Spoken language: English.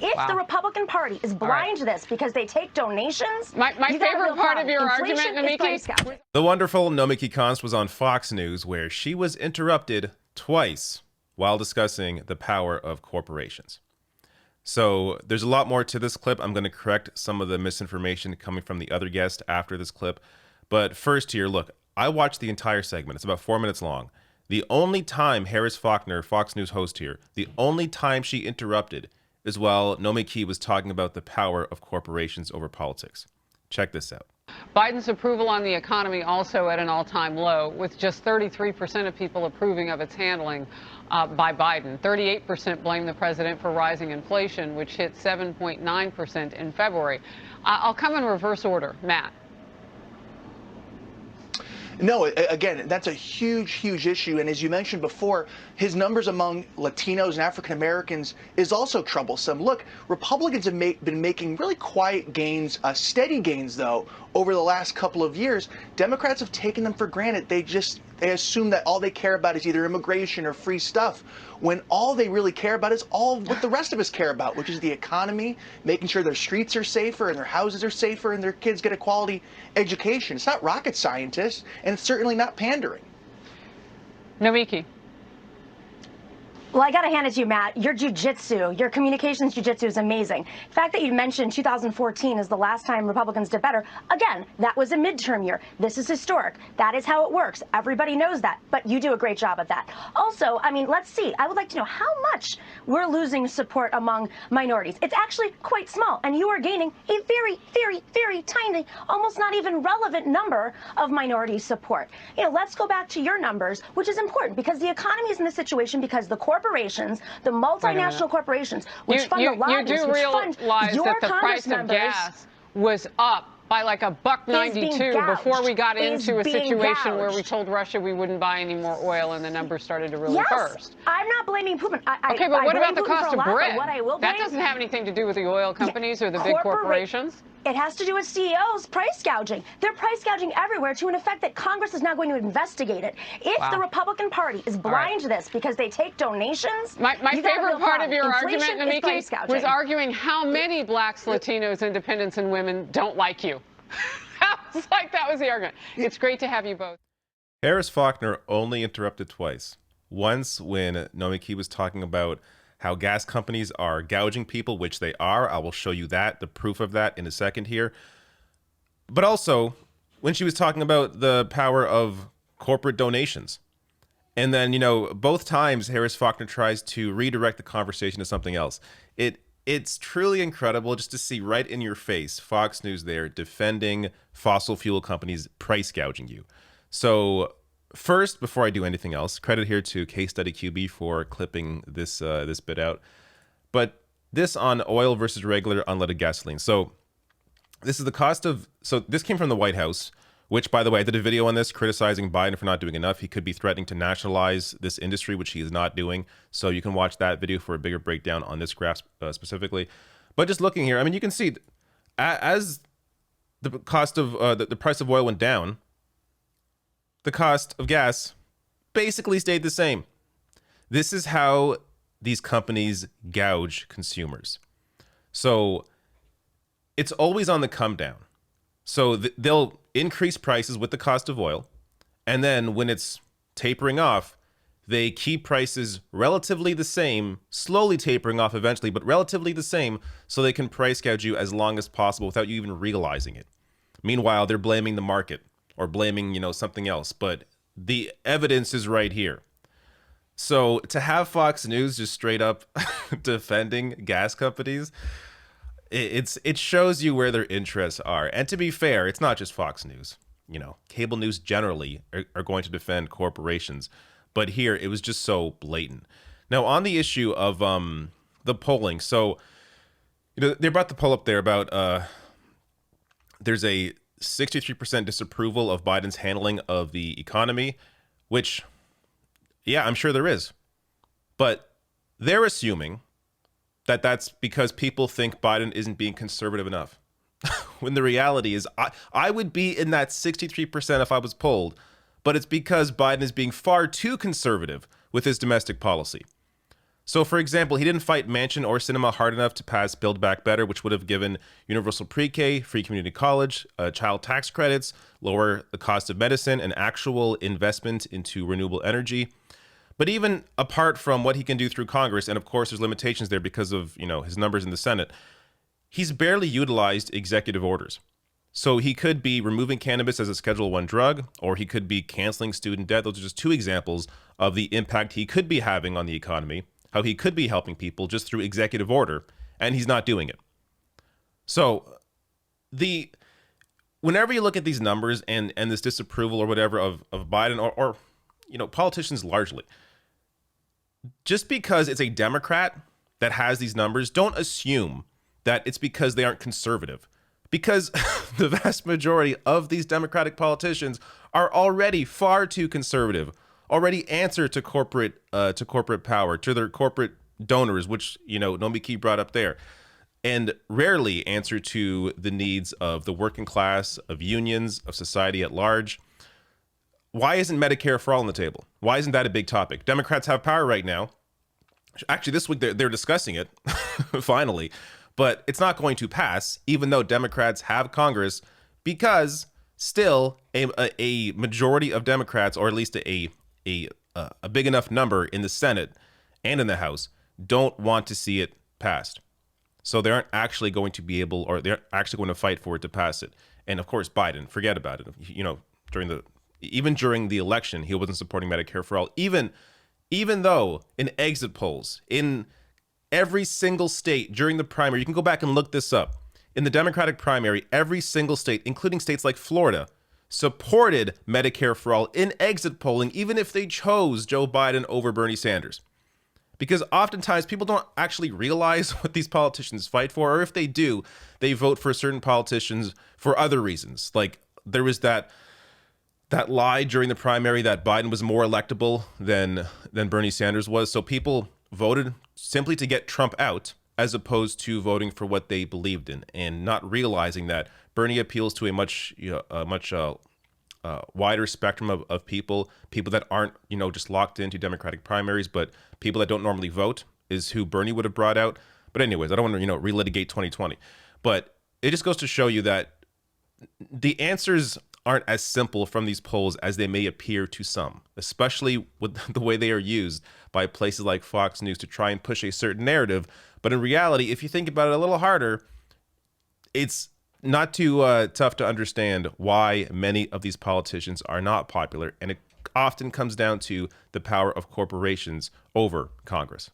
If the Republican Party is blind to this because they take donations, my favorite part of your argument, Nomiki. The wonderful Nomiki Konst was on Fox News, where she was interrupted twice while discussing the power of corporations. So there's a lot more to this clip. I'm going to correct some of the misinformation coming from the other guest after this clip. But first here, look, I watched the entire segment. It's about 4 minutes long. The only time Harris Faulkner, Fox News host here, the only time she interrupted is while Nomiki was talking about the power of corporations over politics. Check this out. Biden's approval on the economy also at an all-time low, with just 33% of people approving of its handling by Biden. 38% blame the president for rising inflation, which hit 7.9% in February. I'll come in reverse order. Matt. No, again, that's a huge, huge issue. And as you mentioned before, his numbers among Latinos and African Americans is also troublesome. Look, Republicans have been making really quiet gains, steady gains, though, over the last couple of years. Democrats have taken them for granted. They assume that all they care about is either immigration or free stuff, when all they really care about is all what the rest of us care about, which is the economy, making sure their streets are safer and their houses are safer and their kids get a quality education. It's not rocket scientists, and it's certainly not pandering. Nomiki. Well, I got to hand it to you, Matt. Your jujitsu, your communications jujitsu is amazing. The fact that you mentioned 2014 is the last time Republicans did better, again, that was a midterm year. This is historic. That is how it works. Everybody knows that, but you do a great job at that. Also, I mean, let's see. I would like to know how much we're losing support among minorities. It's actually quite small, and you are gaining a very, very, very tiny, almost not even relevant number of minority support. You know, let's go back to your numbers, which is important because the economy is in this situation because the corporations, the multinational corporations, which fund the lobbyists, you do realize that the price of gas was up by like $1.92 before we got into a situation where we told Russia we wouldn't buy any more oil and the numbers started to really burst. I'm not blaming Putin. Okay, but what about the cost of bread? What I will that doesn't have anything to do with the oil companies or the big corporations. It has to do with CEOs price gouging. They're price gouging everywhere to an effect that Congress is now going to investigate it. If the Republican Party is blind to this because they take donations, my favorite part of your argument, Nomiki, was arguing how many blacks, Latinos, independents, and women don't like you. It's like that was the argument. It's great to have you both. Harris Faulkner only interrupted twice. Once when Nomiki was talking about how gas companies are gouging people, which they are. I will show you that, the proof of that in a second here. But also when she was talking about the power of corporate donations. And then, you know, both times Harris Faulkner tries to redirect the conversation to something else. It's truly incredible just to see right in your face Fox News there defending fossil fuel companies price gouging you. So first, before I do anything else, credit here to Case Study QB for clipping this this bit out. But this on oil versus regular unleaded gasoline. So this is the cost of, so this came from the White House, which, by the way, I did a video on this criticizing Biden for not doing enough. He could be threatening to nationalize this industry, which he is not doing. So you can watch that video for a bigger breakdown on this graph specifically. But just looking here, I mean, you can see as the cost of the price of oil went down, the cost of gas basically stayed the same. This is how these companies gouge consumers. So it's always on the come down. So they'll increase prices with the cost of oil. And then when it's tapering off, they keep prices relatively the same, slowly tapering off eventually, but relatively the same, so they can price gouge you as long as possible without you even realizing it. Meanwhile, they're blaming the market or blaming, you know, something else. But the evidence is right here. So to have Fox News just straight up defending gas companies, it shows you where their interests are. And to be fair, it's not just Fox News. You know, cable news generally are going to defend corporations. But here, it was just so blatant. Now, on the issue of the polling, so you know, they're about to pull up there about there's a 63% disapproval of Biden's handling of the economy, which, yeah, I'm sure there is. But they're assuming that that's because people think Biden isn't being conservative enough. When the reality is, I would be in that 63% if I was polled, but it's because Biden is being far too conservative with his domestic policy. So, for example, he didn't fight Manchin or Sinema hard enough to pass Build Back Better, which would have given universal pre-K, free community college, child tax credits, lower the cost of medicine, and actual investment into renewable energy. But even apart from what he can do through Congress, and of course there's limitations there because of, his numbers in the Senate, he's barely utilized executive orders. So he could be removing cannabis as a Schedule I drug, or he could be canceling student debt. Those are just two examples of the impact he could be having on the economy, how he could be helping people just through executive order, and he's not doing it. So whenever you look at these numbers and this disapproval or whatever of Biden or politicians largely, just because it's a Democrat that has these numbers, don't assume that it's because they aren't conservative. Because the vast majority of these Democratic politicians are already far too conservative, already answer to corporate power, to their corporate donors, which, Nomiki brought up there, and rarely answer to the needs of the working class, of unions, of society at large. Why isn't Medicare for all on the table? Why isn't that a big topic? Democrats have power right now. Actually, this week they're discussing it, finally. But it's not going to pass, even though Democrats have Congress, because still a majority of Democrats, or at least a big enough number in the Senate and in the House, don't want to see it passed. So they aren't actually going to be able, or they're actually going to fight for it to pass it. And of course, Biden, forget about it. Even during the election, he wasn't supporting Medicare for all, even though in exit polls, in every single state during the primary, you can go back and look this up. In the Democratic primary, every single state, including states like Florida, supported Medicare for all in exit polling, even if they chose Joe Biden over Bernie Sanders. Because oftentimes people don't actually realize what these politicians fight for, or if they do, they vote for certain politicians for other reasons. Like there was that lie during the primary that Biden was more electable than Bernie Sanders was. So people voted simply to get Trump out, as opposed to voting for what they believed in, and not realizing that Bernie appeals to a much wider spectrum of people that aren't just locked into Democratic primaries, but people that don't normally vote is who Bernie would have brought out. But anyways, I don't want to relitigate 2020, but it just goes to show you that the answers aren't as simple from these polls as they may appear to some, especially with the way they are used by places like Fox News to try and push a certain narrative. But in reality, if you think about it a little harder, it's not too tough to understand why many of these politicians are not popular. And it often comes down to the power of corporations over Congress.